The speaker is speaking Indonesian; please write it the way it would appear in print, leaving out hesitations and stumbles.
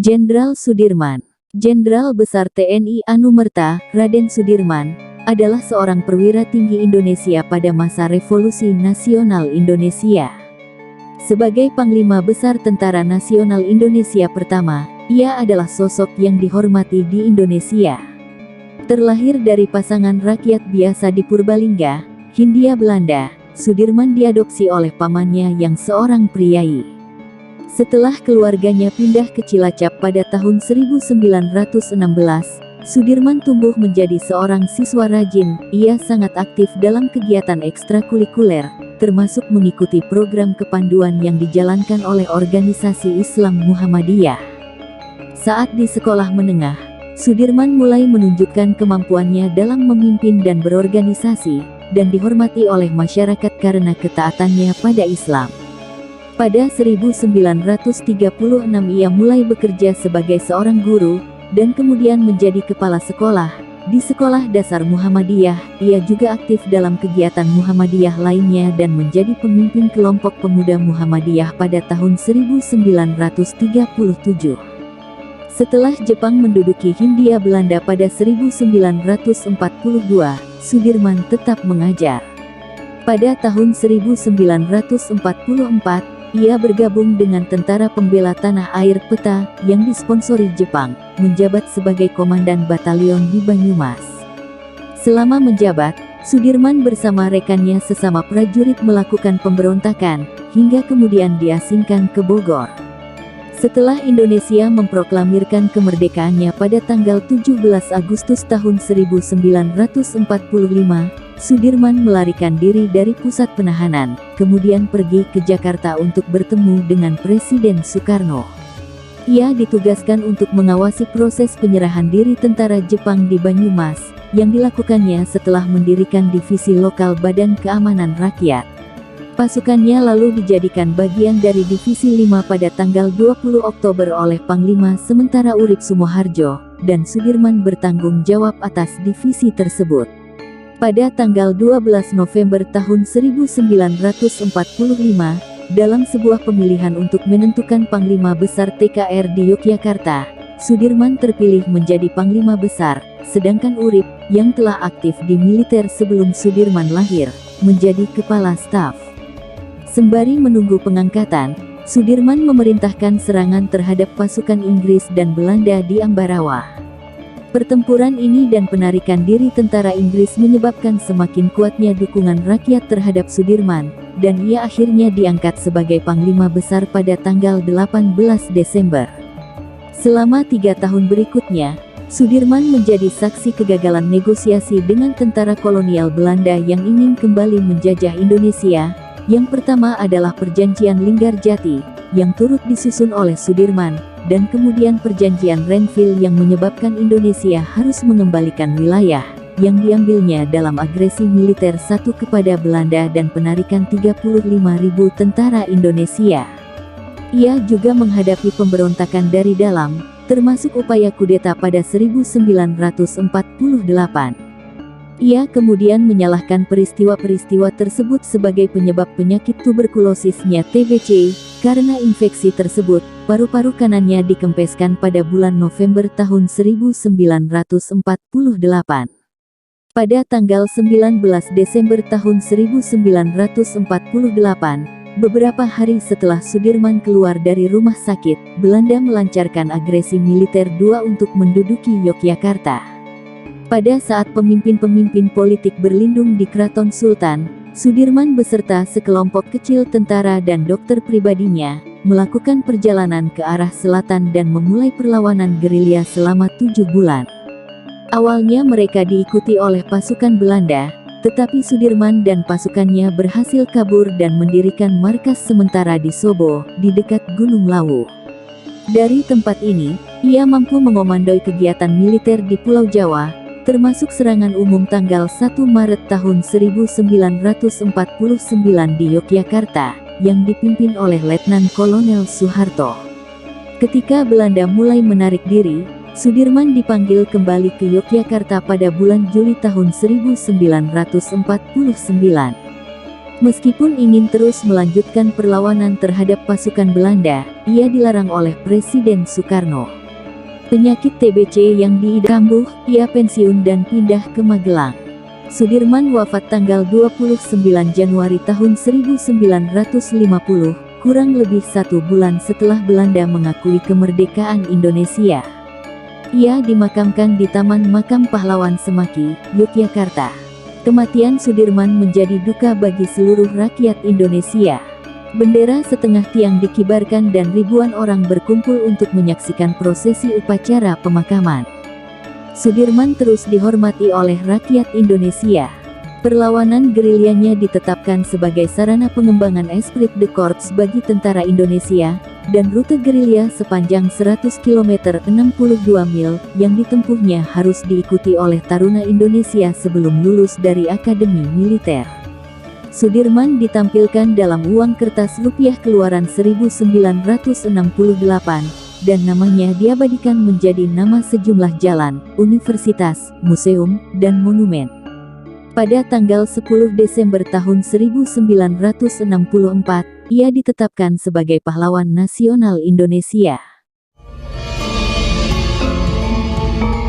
Jenderal Sudirman. Jenderal Besar TNI Anumerta, Raden Sudirman, adalah seorang perwira tinggi Indonesia pada masa Revolusi Nasional Indonesia. Sebagai Panglima Besar Tentara Nasional Indonesia pertama, ia adalah sosok yang dihormati di Indonesia. Terlahir dari pasangan rakyat biasa di Purbalingga, Hindia Belanda, Sudirman diadopsi oleh pamannya yang seorang priai. Setelah keluarganya pindah ke Cilacap pada tahun 1916, Sudirman tumbuh menjadi seorang siswa rajin. Ia sangat aktif dalam kegiatan ekstrakurikuler, termasuk mengikuti program kepanduan yang dijalankan oleh organisasi Islam Muhammadiyah. Saat di sekolah menengah, Sudirman mulai menunjukkan kemampuannya dalam memimpin dan berorganisasi, dan dihormati oleh masyarakat karena ketaatannya pada Islam. Pada 1936 ia mulai bekerja sebagai seorang guru, dan kemudian menjadi kepala sekolah. Di Sekolah Dasar Muhammadiyah, ia juga aktif dalam kegiatan Muhammadiyah lainnya dan menjadi pemimpin kelompok pemuda Muhammadiyah pada tahun 1937. Setelah Jepang menduduki Hindia Belanda pada 1942, Sudirman tetap mengajar. Pada tahun 1944, ia bergabung dengan Tentara Pembela Tanah Air Peta yang disponsori Jepang, menjabat sebagai komandan batalion di Banyumas. Selama menjabat, Sudirman bersama rekannya sesama prajurit melakukan pemberontakan, hingga kemudian diasingkan ke Bogor. Setelah Indonesia memproklamirkan kemerdekaannya pada tanggal 17 Agustus tahun 1945, Sudirman melarikan diri dari pusat penahanan, kemudian pergi ke Jakarta untuk bertemu dengan Presiden Soekarno. Ia ditugaskan untuk mengawasi proses penyerahan diri tentara Jepang di Banyumas, yang dilakukannya setelah mendirikan divisi lokal Badan Keamanan Rakyat. Pasukannya lalu dijadikan bagian dari Divisi 5 pada tanggal 20 Oktober oleh Panglima sementara Urip Sumoharjo, dan Sudirman bertanggung jawab atas divisi tersebut. Pada tanggal 12 November tahun 1945, dalam sebuah pemilihan untuk menentukan Panglima Besar TKR di Yogyakarta, Sudirman terpilih menjadi Panglima Besar, sedangkan Urip, yang telah aktif di militer sebelum Sudirman lahir, menjadi Kepala Staf. Sembari menunggu pengangkatan, Sudirman memerintahkan serangan terhadap pasukan Inggris dan Belanda di Ambarawa. Pertempuran ini dan penarikan diri tentara Inggris menyebabkan semakin kuatnya dukungan rakyat terhadap Sudirman, dan ia akhirnya diangkat sebagai Panglima Besar pada tanggal 18 Desember. Selama 3 tahun berikutnya, Sudirman menjadi saksi kegagalan negosiasi dengan tentara kolonial Belanda yang ingin kembali menjajah Indonesia. Yang pertama adalah Perjanjian Linggarjati, yang turut disusun oleh Sudirman, dan kemudian Perjanjian Renville yang menyebabkan Indonesia harus mengembalikan wilayah yang diambilnya dalam agresi militer satu kepada Belanda dan penarikan 35.000 tentara Indonesia. Ia juga menghadapi pemberontakan dari dalam, termasuk upaya kudeta pada 1948. Ia kemudian menyalahkan peristiwa-peristiwa tersebut sebagai penyebab penyakit tuberkulosisnya TBC. Karena infeksi tersebut, paru-paru kanannya dikempeskan pada bulan November tahun 1948. Pada tanggal 19 Desember tahun 1948, beberapa hari setelah Sudirman keluar dari rumah sakit, Belanda melancarkan agresi militer 2 untuk menduduki Yogyakarta. Pada saat pemimpin-pemimpin politik berlindung di Keraton Sultan, Sudirman beserta sekelompok kecil tentara dan dokter pribadinya, melakukan perjalanan ke arah selatan dan memulai perlawanan gerilya selama 7 bulan. Awalnya mereka diikuti oleh pasukan Belanda, tetapi Sudirman dan pasukannya berhasil kabur dan mendirikan markas sementara di Sobo, di dekat Gunung Lawu. Dari tempat ini, ia mampu mengomandoi kegiatan militer di Pulau Jawa, termasuk serangan umum tanggal 1 Maret tahun 1949 di Yogyakarta, yang dipimpin oleh Letnan Kolonel Soeharto. Ketika Belanda mulai menarik diri, Sudirman dipanggil kembali ke Yogyakarta pada bulan Juli tahun 1949. Meskipun ingin terus melanjutkan perlawanan terhadap pasukan Belanda, ia dilarang oleh Presiden Soekarno. Penyakit TBC yang diidap kambuh, ia pensiun dan pindah ke Magelang. Sudirman wafat tanggal 29 Januari tahun 1950, kurang lebih 1 bulan setelah Belanda mengakui kemerdekaan Indonesia. Ia dimakamkan di Taman Makam Pahlawan Semaki, Yogyakarta. Kematian Sudirman menjadi duka bagi seluruh rakyat Indonesia. Bendera setengah tiang dikibarkan dan ribuan orang berkumpul untuk menyaksikan prosesi upacara pemakaman. Sudirman terus dihormati oleh rakyat Indonesia. Perlawanan gerilyanya ditetapkan sebagai sarana pengembangan esprit de corps bagi tentara Indonesia, dan rute gerilya sepanjang 100 km 62 mil yang ditempuhnya harus diikuti oleh taruna Indonesia sebelum lulus dari Akademi Militer. Sudirman ditampilkan dalam uang kertas rupiah keluaran 1968, dan namanya diabadikan menjadi nama sejumlah jalan, universitas, museum, dan monumen. Pada tanggal 10 Desember tahun 1964, ia ditetapkan sebagai pahlawan nasional Indonesia.